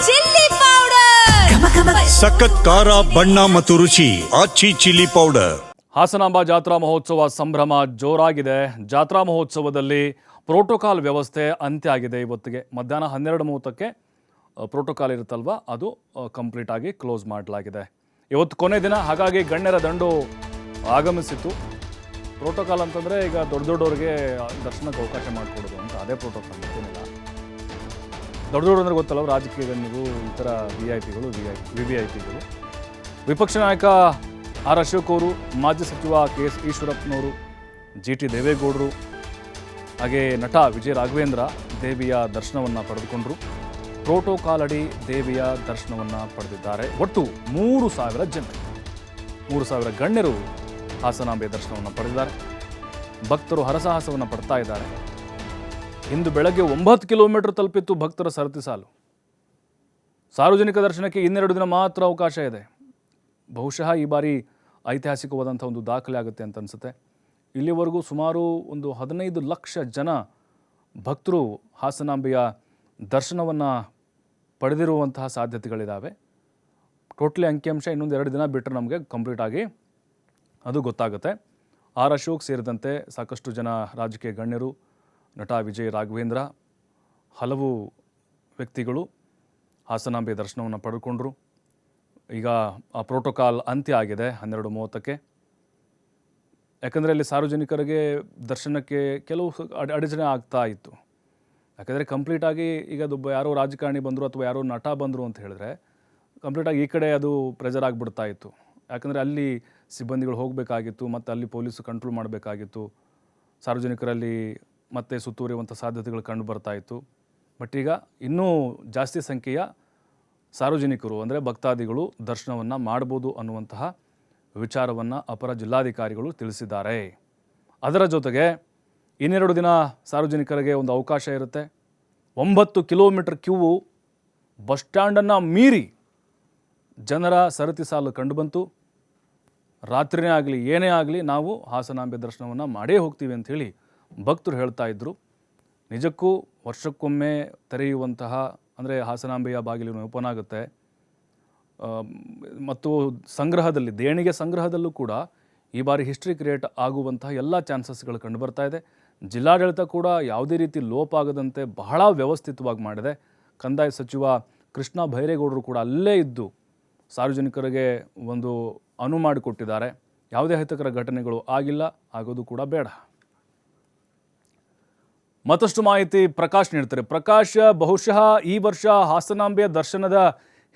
Chilli powder, ಸಖತ್ ಖಾರ ಬಣ್ಣ ಮತ್ತು ರುಚಿ ಆಚಿ ಚಿಲ್ಲಿ ಪೌಡರ್. ಹಾಸನಾಂಬ ಜಾತ್ರಾ ಮಹೋತ್ಸವ ಸಂಭ್ರಮ ಜೋರಾಗಿದೆ. ಜಾತ್ರಾ ಮಹೋತ್ಸವದಲ್ಲಿ ಪ್ರೋಟೋಕಾಲ್ ವ್ಯವಸ್ಥೆ ಅಂತ್ಯ ಆಗಿದೆ. ಇವತ್ತಿಗೆ ಮಧ್ಯಾಹ್ನ 12:30ಕ್ಕೆ ಪ್ರೋಟೋಕಾಲ್ ಇರುತ್ತಲ್ವ, ಅದು ಕಂಪ್ಲೀಟ್ ಆಗಿ ಕ್ಲೋಸ್ ಮಾಡಲಾಗಿದೆ. ಇವತ್ತು ಕೊನೆ ದಿನ, ಹಾಗಾಗಿ ಗಣ್ಯರ ದಂಡು ಆಗಮಿಸಿತು. ಪ್ರೋಟೋಕಾಲ್ ಅಂತಂದರೆ ಈಗ ದೊಡ್ಡವ್ರಿಗೆ ದರ್ಶನಕ್ಕೆ ಅವಕಾಶ ಮಾಡಿಕೊಡೋದು ಅಂತ, ಅದೇ ಪ್ರೋಟೋಕಾಲ್, ಏನಿಲ್ಲ. ದೊಡ್ಡದವ್ರು ಅಂದರೆ ಗೊತ್ತಲ್ಲ, ರಾಜಕೀಯ ಗಣ್ಯರು, ಈ ಥರ VIP ಗಳು, VVIPಗಳು. ವಿಪಕ್ಷ ನಾಯಕ ಆರ್ ಅಶೋಕ್ ಅವರು, ಮಾಜಿ ಸಚಿವ KS ಈಶ್ವರಪ್ಪನವರು, GT ದೇವೇಗೌಡರು, ಹಾಗೆ ನಟ ವಿಜಯ ರಾಘವೇಂದ್ರ ದೇವಿಯ ದರ್ಶನವನ್ನು ಪಡೆದುಕೊಂಡರು. ಪ್ರೋಟೋಕಾಲ್ ಅಡಿ ದೇವಿಯ ದರ್ಶನವನ್ನು ಪಡೆದಿದ್ದಾರೆ. ಒಟ್ಟು 3,000 ಜನರು, 3,000 ಗಣ್ಯರು ಹಾಸನಾಂಬೆ ದರ್ಶನವನ್ನು ಪಡೆದಿದ್ದಾರೆ. ಭಕ್ತರು ಹರಸಾಹಸವನ್ನು ಪಡ್ತಾ ಇದ್ದಾರೆ. ಇಂದು ಬೆಳಗ್ಗೆ 9 ಕಿಲೋಮೀಟರ್ ತಲುಪಿತ್ತು ಭಕ್ತರ ಸರತಿ ಸಾಲು. ಸಾರ್ವಜನಿಕ ದರ್ಶನಕ್ಕೆ 2 ದಿನ ಮಾತ್ರ ಅವಕಾಶ ಇದೆ. ಬಹುಶಃ ಈ ಬಾರಿ ಐತಿಹಾಸಿಕವಾದಂಥ ಒಂದು ದಾಖಲೆ ಆಗುತ್ತೆ ಅಂತ ಅನಿಸುತ್ತೆ. ಇಲ್ಲಿವರೆಗೂ ಸುಮಾರು ಒಂದು 15 ಲಕ್ಷ ಜನ ಭಕ್ತರು ಹಾಸನಾಂಬೆಯ ದರ್ಶನವನ್ನು ಪಡೆದಿರುವಂತಹ ಸಾಧ್ಯತೆಗಳಿದ್ದಾವೆ. ಟೋಟ್ಲಿ ಅಂಕಿಅಂಶ ಇನ್ನೊಂದು 2 ದಿನ ಬಿಟ್ಟರೆ ನಮಗೆ ಕಂಪ್ಲೀಟ್ ಆಗಿ ಅದು ಗೊತ್ತಾಗುತ್ತೆ. ಆರ್ ಅಶೋಕ್ ಸೇರಿದಂತೆ ಸಾಕಷ್ಟು ಜನ ರಾಜಕೀಯ ಗಣ್ಯರು, ನಟ ವಿಜಯ ರಾಘವೇಂದ್ರ, ಹಲವು ವ್ಯಕ್ತಿಗಳು ಹಾಸನಾಂಬೆ ದರ್ಶನವನ್ನು ಪಡೆದುಕೊಂಡರು. ಈಗ ಆ ಪ್ರೋಟೋಕಾಲ್ ಅಂತ್ಯ ಆಗಿದೆ 12:30ಕ್ಕೆ. ಯಾಕಂದರೆ ಅಲ್ಲಿ ಸಾರ್ವಜನಿಕರಿಗೆ ದರ್ಶನಕ್ಕೆ ಕೆಲವು ಅಡಚಣೆ ಆಗ್ತಾ ಇತ್ತು. ಯಾಕಂದರೆ ಕಂಪ್ಲೀಟಾಗಿ ಈಗ ಯಾರೋ ರಾಜಕಾರಣಿ ಬಂದರು ಅಥವಾ ಯಾರೋ ನಟ ಬಂದರು ಅಂತ ಹೇಳಿದ್ರೆ ಕಂಪ್ಲೀಟಾಗಿ ಈ ಕಡೆ ಅದು ಪ್ರೆಜರ್ ಆಗಿಬಿಡ್ತಾ ಇತ್ತು. ಯಾಕಂದರೆ ಅಲ್ಲಿ ಸಿಬ್ಬಂದಿಗಳು ಹೋಗಬೇಕಾಗಿತ್ತು, ಮತ್ತು ಅಲ್ಲಿ ಪೊಲೀಸು ಕಂಟ್ರೋಲ್ ಮಾಡಬೇಕಾಗಿತ್ತು. ಸಾರ್ವಜನಿಕರಲ್ಲಿ ಮತ್ತೆ ಸುತ್ತುವರಿಯುವಂಥ ಸಾಧ್ಯತೆಗಳು ಕಂಡು ಬರ್ತಾ ಇತ್ತು. ಬಟ್ ಈಗ ಇನ್ನೂ ಜಾಸ್ತಿ ಸಂಖ್ಯೆಯ ಸಾರ್ವಜನಿಕರು ಅಂದರೆ ಭಕ್ತಾದಿಗಳು ದರ್ಶನವನ್ನು ಮಾಡ್ಬೋದು ಅನ್ನುವಂತಹ ವಿಚಾರವನ್ನು ಅಪರ ಜಿಲ್ಲಾಧಿಕಾರಿಗಳು ತಿಳಿಸಿದ್ದಾರೆ. ಅದರ ಜೊತೆಗೆ 2 ದಿನ ಸಾರ್ವಜನಿಕರಿಗೆ ಒಂದು ಅವಕಾಶ ಇರುತ್ತೆ. 9 ಕಿಲೋಮೀಟರ್ ಕ್ಯೂ ಬಸ್ ಸ್ಟ್ಯಾಂಡನ್ನು ಮೀರಿ ಜನರ ಸರತಿ ಸಾಲು ಕಂಡುಬಂತು. ರಾತ್ರಿನೇ ಆಗಲಿ ಏನೇ ಆಗಲಿ ನಾವು ಹಾಸನಾಂಬೆ ದರ್ಶನವನ್ನು ಮಾಡೇ ಹೋಗ್ತೀವಿ ಅಂಥೇಳಿ ಭಕ್ತರು ಹೇಳ್ತಾ ಇದ್ದರು. ನಿಜಕ್ಕೂ ವರ್ಷಕ್ಕೊಮ್ಮೆ ತೆರೆಯುವಂತಹ, ಅಂದರೆ ಹಾಸನಾಂಬೆಯ ಬಾಗಿಲು ಓಪನ್ ಆಗುತ್ತೆ. ಮತ್ತು ಸಂಗ್ರಹದಲ್ಲಿ, ದೇಣಿಗೆ ಸಂಗ್ರಹದಲ್ಲೂ ಕೂಡ ಈ ಬಾರಿ ಹಿಸ್ಟ್ರಿ ಕ್ರಿಯೇಟ್ ಆಗುವಂತಹ ಎಲ್ಲ ಚಾನ್ಸಸ್ಗಳು ಕಂಡು ಬರ್ತಾ ಇದೆ. ಜಿಲ್ಲಾಡಳಿತ ಕೂಡ ಯಾವುದೇ ರೀತಿ ಲೋಪ ಆಗದಂತೆ ಬಹಳ ವ್ಯವಸ್ಥಿತವಾಗಿ ಮಾಡಿದೆ. ಕಂದಾಯ ಸಚಿವ ಕೃಷ್ಣ ಬೈರೇಗೌಡರು ಕೂಡ ಅಲ್ಲೇ ಇದ್ದು ಸಾರ್ವಜನಿಕರಿಗೆ ಒಂದು ಅನುವು ಮಾಡಿಕೊಟ್ಟಿದ್ದಾರೆ. ಯಾವುದೇ ಅಹಿತಕರ ಘಟನೆಗಳು ಆಗಿಲ್ಲ, ಆಗೋದು ಕೂಡ ಬೇಡ. ಮತ್ತಷ್ಟು ಮಾಹಿತಿ ಪ್ರಕಾಶ್ ನೀಡ್ತಾರೆ. ಪ್ರಕಾಶ್, ಬಹುಶಃ ಈ ವರ್ಷ ಹಾಸನಾಂಬೆಯ ದರ್ಶನದ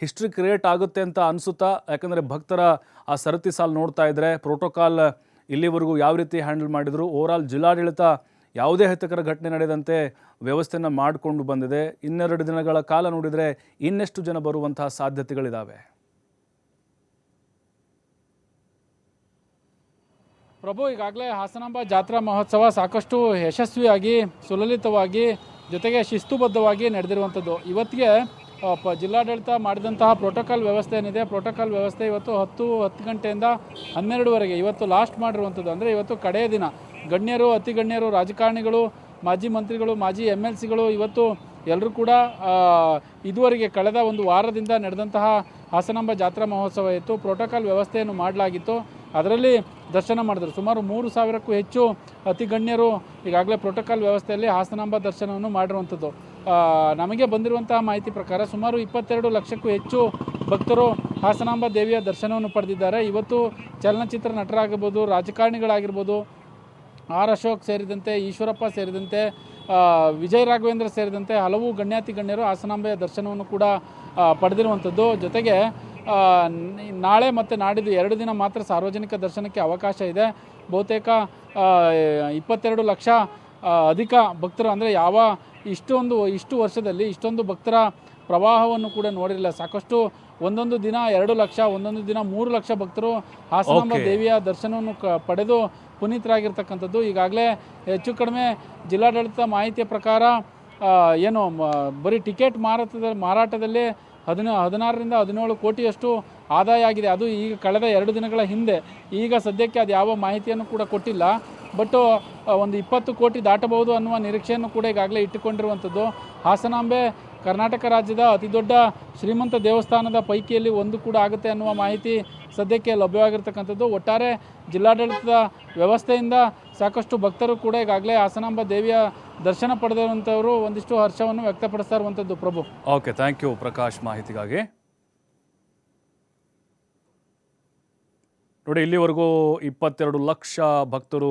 ಹಿಸ್ಟ್ರಿ ಕ್ರಿಯೇಟ್ ಆಗುತ್ತೆ ಅಂತ ಅನಿಸುತ್ತಾ? ಯಾಕಂದರೆ ಭಕ್ತರ ಆ ಸರತಿ ಸಾಲು ನೋಡ್ತಾ ಇದ್ದರೆ, ಪ್ರೋಟೋಕಾಲ್ ಇಲ್ಲಿವರೆಗೂ ಯಾವ ರೀತಿ ಹ್ಯಾಂಡಲ್ ಮಾಡಿದರು, ಓವರಾಲ್ ಜಿಲ್ಲಾಡಳಿತ ಯಾವುದೇ ಅಹಿತಕರ ಘಟನೆ ನಡೆದಂತೆ ವ್ಯವಸ್ಥೆಯನ್ನು ಮಾಡಿಕೊಂಡು ಬಂದಿದೆ. 2 ದಿನಗಳ ಕಾಲ ನೋಡಿದರೆ ಇನ್ನೆಷ್ಟು ಜನ ಬರುವಂತಹ ಸಾಧ್ಯತೆಗಳಿದ್ದಾವೆ? ಪ್ರಭು, ಈಗಾಗಲೇ ಹಾಸನಾಂಬ ಜಾತ್ರಾ ಮಹೋತ್ಸವ ಸಾಕಷ್ಟು ಯಶಸ್ವಿಯಾಗಿ, ಸುಲಲಿತವಾಗಿ, ಜೊತೆಗೆ ಶಿಸ್ತುಬದ್ಧವಾಗಿ ನಡೆದಿರುವಂಥದ್ದು. ಇವತ್ತಿಗೆ ಜಿಲ್ಲಾಡಳಿತ ಮಾಡಿದಂತಹ ಪ್ರೋಟೋಕಾಲ್ ವ್ಯವಸ್ಥೆ ಏನಿದೆ, ಪ್ರೋಟೋಕಾಲ್ ವ್ಯವಸ್ಥೆ ಇವತ್ತು 10 ಗಂಟೆಯಿಂದ 12ವರೆಗೆ ಇವತ್ತು ಲಾಸ್ಟ್ ಮಾಡಿರುವಂಥದ್ದು. ಅಂದರೆ ಇವತ್ತು ಕಡೆಯ ದಿನ. ಗಣ್ಯರು, ಅತಿ ಗಣ್ಯರು, ರಾಜಕಾರಣಿಗಳು, ಮಾಜಿ ಮಂತ್ರಿಗಳು, ಮಾಜಿ MLCಗಳು ಇವತ್ತು ಎಲ್ಲರೂ ಕೂಡ ಇದುವರೆಗೆ ಕಳೆದ ಒಂದು ವಾರದಿಂದ ನಡೆದಂತಹ ಹಾಸನಾಂಬ ಜಾತ್ರಾ ಮಹೋತ್ಸವ ಇತ್ತು. ಪ್ರೋಟೋಕಾಲ್ ವ್ಯವಸ್ಥೆಯನ್ನು ಮಾಡಲಾಗಿತ್ತು. ಅದರಲ್ಲಿ ದರ್ಶನ ಮಾಡಿದ್ರು. ಸುಮಾರು 3,000ಕ್ಕೂ ಹೆಚ್ಚು ಅತಿ ಗಣ್ಯರು ಈಗಾಗಲೇ ಪ್ರೋಟೋಕಾಲ್ ವ್ಯವಸ್ಥೆಯಲ್ಲಿ ಹಾಸನಾಂಬ ದರ್ಶನವನ್ನು ಮಾಡಿರುವಂಥದ್ದು. ನಮಗೆ ಬಂದಿರುವಂತಹ ಮಾಹಿತಿ ಪ್ರಕಾರ ಸುಮಾರು 22 ಲಕ್ಷಕ್ಕೂ ಹೆಚ್ಚು ಭಕ್ತರು ಹಾಸನಾಂಬ ದೇವಿಯ ದರ್ಶನವನ್ನು ಪಡೆದಿದ್ದಾರೆ. ಇವತ್ತು ಚಲನಚಿತ್ರ ನಟರಾಗಿರ್ಬೋದು, ರಾಜಕಾರಣಿಗಳಾಗಿರ್ಬೋದು, ಆರ್ ಅಶೋಕ್ ಸೇರಿದಂತೆ, ಈಶ್ವರಪ್ಪ ಸೇರಿದಂತೆ, ವಿಜಯ ರಾಘವೇಂದ್ರ ಸೇರಿದಂತೆ ಹಲವು ಗಣ್ಯಾತಿ ಗಣ್ಯರು ಹಾಸನಾಂಬೆಯ ದರ್ಶನವನ್ನು ಕೂಡ ಪಡೆದಿರುವಂಥದ್ದು. ಜೊತೆಗೆ ನಾಳೆ ಮತ್ತು ನಾಡಿದ್ದು 2 ದಿನ ಮಾತ್ರ ಸಾರ್ವಜನಿಕ ದರ್ಶನಕ್ಕೆ ಅವಕಾಶ ಇದೆ. ಬಹುತೇಕ 22 ಲಕ್ಷ ಅಧಿಕ ಭಕ್ತರು, ಅಂದರೆ ಇಷ್ಟು ವರ್ಷದಲ್ಲಿ ಇಷ್ಟೊಂದು ಭಕ್ತರ ಪ್ರವಾಹವನ್ನು ಕೂಡ ನೋಡಿರಲಿಲ್ಲ. ಸಾಕಷ್ಟು ಒಂದೊಂದು ದಿನ 2 ಲಕ್ಷ, ಒಂದೊಂದು ದಿನ 3 ಲಕ್ಷ ಭಕ್ತರು ಹಾಸನಾಂಬ ದೇವಿಯ ದರ್ಶನವನ್ನು ಪಡೆದು ಪುನೀತರಾಗಿರ್ತಕ್ಕಂಥದ್ದು. ಈಗಾಗಲೇ ಹೆಚ್ಚು ಕಡಿಮೆ ಜಿಲ್ಲಾಡಳಿತ ಮಾಹಿತಿಯ ಪ್ರಕಾರ ಬರೀ ಟಿಕೆಟ್ ಮಾರಾಟದಲ್ಲಿ 16ರಿಂದ 17 ಕೋಟಿಯಷ್ಟು ಆದಾಯ ಆಗಿದೆ. ಅದು ಈಗ ಕಳೆದ 2 ದಿನಗಳ ಹಿಂದೆ. ಈಗ ಸದ್ಯಕ್ಕೆ ಅದು ಯಾವ ಮಾಹಿತಿಯನ್ನು ಕೂಡ ಕೊಟ್ಟಿಲ್ಲ. ಬಟ್ ಒಂದು 20 ಕೋಟಿ ದಾಟಬಹುದು ಅನ್ನುವ ನಿರೀಕ್ಷೆಯನ್ನು ಕೂಡ ಈಗಾಗಲೇ ಇಟ್ಟುಕೊಂಡಿರುವಂಥದ್ದು. ಹಾಸನಾಂಬೆ ಕರ್ನಾಟಕ ರಾಜ್ಯದ ಅತಿದೊಡ್ಡ ಶ್ರೀಮಂತ ದೇವಸ್ಥಾನದ ಪೈಕಿಯಲ್ಲಿ ಒಂದು ಕೂಡ ಆಗುತ್ತೆ ಅನ್ನುವ ಮಾಹಿತಿ ಸದ್ಯಕ್ಕೆ ಲಭ್ಯವಾಗಿರ್ತಕ್ಕಂಥದ್ದು. ಒಟ್ಟಾರೆ ಜಿಲ್ಲಾಡಳಿತದ ವ್ಯವಸ್ಥೆಯಿಂದ ಸಾಕಷ್ಟು ಭಕ್ತರು ಕೂಡ ಈಗಾಗಲೇ ಹಾಸನಾಂಬ ದೇವಿಯ ದರ್ಶನ ಪಡೆದಿರುವಂಥವರು ಒಂದಿಷ್ಟು ಹರ್ಷವನ್ನು ವ್ಯಕ್ತಪಡಿಸ್ತಾ ಇರುವಂಥದ್ದು. ಪ್ರಭು, ಓಕೆ, ಥ್ಯಾಂಕ್ ಯು ಪ್ರಕಾಶ್ ಮಾಹಿತಿಗಾಗಿ. ನೋಡಿ, ಇಲ್ಲಿವರೆಗೂ 22 ಲಕ್ಷ ಭಕ್ತರು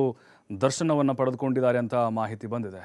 ದರ್ಶನವನ್ನು ಪಡೆದುಕೊಂಡಿದ್ದಾರೆ ಅಂತ ಮಾಹಿತಿ ಬಂದಿದೆ.